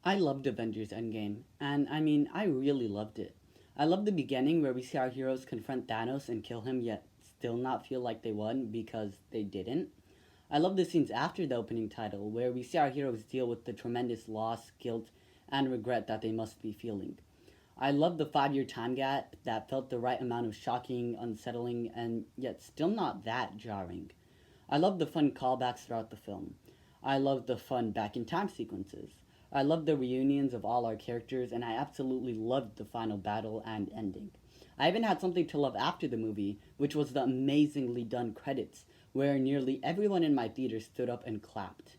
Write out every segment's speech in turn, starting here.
I loved Avengers Endgame, and I really loved it. I loved the beginning where we see our heroes confront Thanos and kill him, yet still not feel like they won because they didn't. I love the scenes after the opening title, where we see our heroes deal with the tremendous loss, guilt, and regret that they must be feeling. I love the 5 year time gap that felt the right amount of shocking, unsettling, and yet still not that jarring. I love the fun callbacks throughout the film. I love the fun back in time sequences. I love the reunions of all our characters, and I absolutely loved the final battle and ending. I even had something to love after the movie, which was the amazingly done credits, where nearly everyone in my theater stood up and clapped.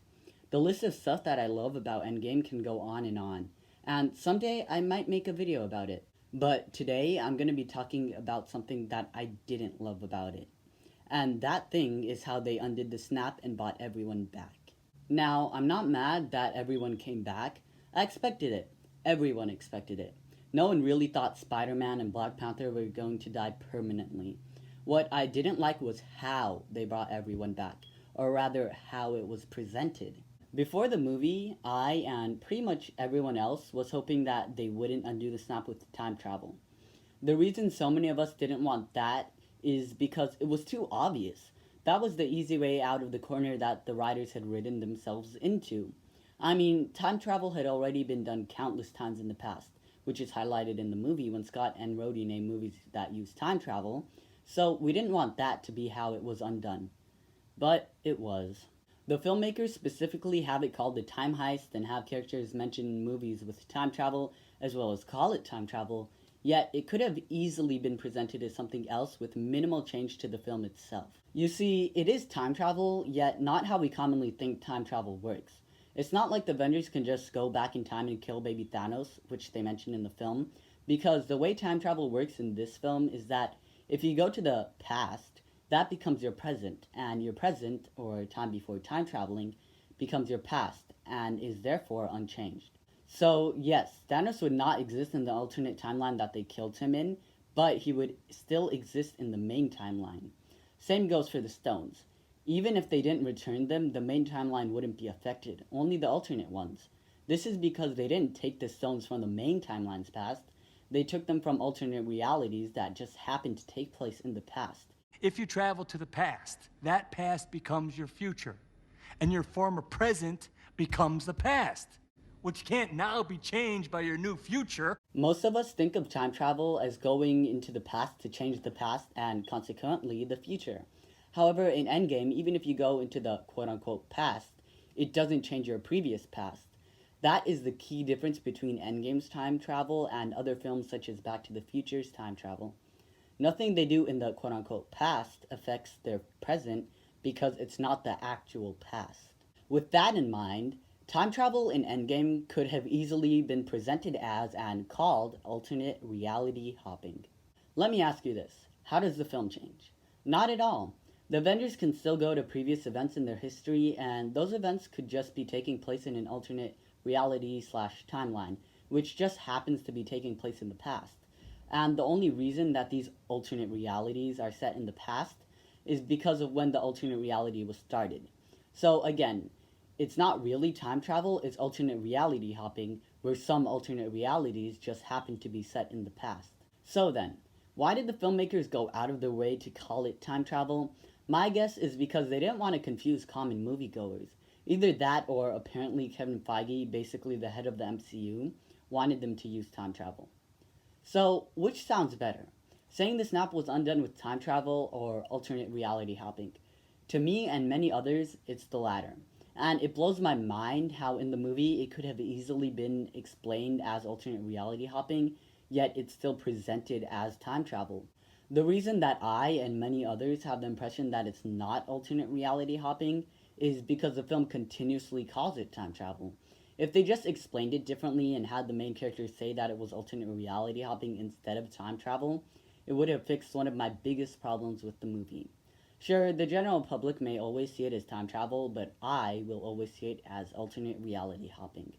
The list of stuff that I love about Endgame can go on, and someday I might make a video about it. But today I'm going to be talking about something that I didn't love about it. And that thing is how they undid the snap and brought everyone back. Now, I'm not mad that everyone came back. I expected it. Everyone expected it. No one really thought Spider Man and Black Panther were going to die permanently. What I didn't like was how they brought everyone back, or rather, how it was presented. Before the movie, I and pretty much everyone else was hoping that they wouldn't undo the snap with time travel. The reason so many of us didn't want that is because it was too obvious. That was the easy way out of the corner that the writers had written themselves into. Time travel had already been done countless times in the past, which is highlighted in the movie when Scott and Rhodey name movies that use time travel, so we didn't want that to be how it was undone. But it was. The filmmakers specifically have it called the time heist and have characters mention movies with time travel as well as call it time travel, yet it could have easily been presented as something else with minimal change to the film itself. You see, it is time travel, yet not how we commonly think time travel works. It's not like the Avengers can just go back in time and kill baby Thanos, which they mention in the film, because the way time travel works in this film is that if you go to the past, that becomes your present, and your present, or time before time traveling, becomes your past, and is therefore unchanged. So, yes, Thanos would not exist in the alternate timeline that they killed him in, but he would still exist in the main timeline. Same goes for the stones. Even if they didn't return them, the main timeline wouldn't be affected, only the alternate ones. This is because they didn't take the stones from the main timeline's past, they took them from alternate realities that just happened to take place in the past. If you travel to the past, that past becomes your future, and your former present becomes the past, which can't now be changed by your new future. Most of us think of time travel as going into the past to change the past and consequently the future. However, in Endgame, even if you go into the quote unquote past, it doesn't change your previous past. That is the key difference between Endgame's time travel and other films such as Back to the Future's time travel. Nothing they do in the quote unquote past affects their present because it's not the actual past. With that in mind, time travel in Endgame could have easily been presented as and called alternate reality hopping. Let me ask you this, how does the film change? Not at all. The Avengers can still go to previous events in their history, and those events could just be taking place in an alternate reality slash timeline, which just happens to be taking place in the past. And the only reason that these alternate realities are set in the past is because of when the alternate reality was started. So again, it's not really time travel, it's alternate reality hopping, where some alternate realities just happen to be set in the past. So then, why did the filmmakers go out of their way to call it time travel? My guess is because they didn't want to confuse common moviegoers. Either that or apparently Kevin Feige, basically the head of the MCU, wanted them to use time travel. So, which sounds better? Saying the snap was undone with time travel or alternate reality hopping? To me and many others, it's the latter. And it blows my mind how in the movie it could have easily been explained as alternate reality hopping, yet it's still presented as time travel. The reason that I and many others have the impression that it's not alternate reality hopping is because the film continuously calls it time travel. If they just explained it differently and had the main characters say that it was alternate reality hopping instead of time travel, it would have fixed one of my biggest problems with the movie. Sure, the general public may always see it as time travel, but I will always see it as alternate reality hopping.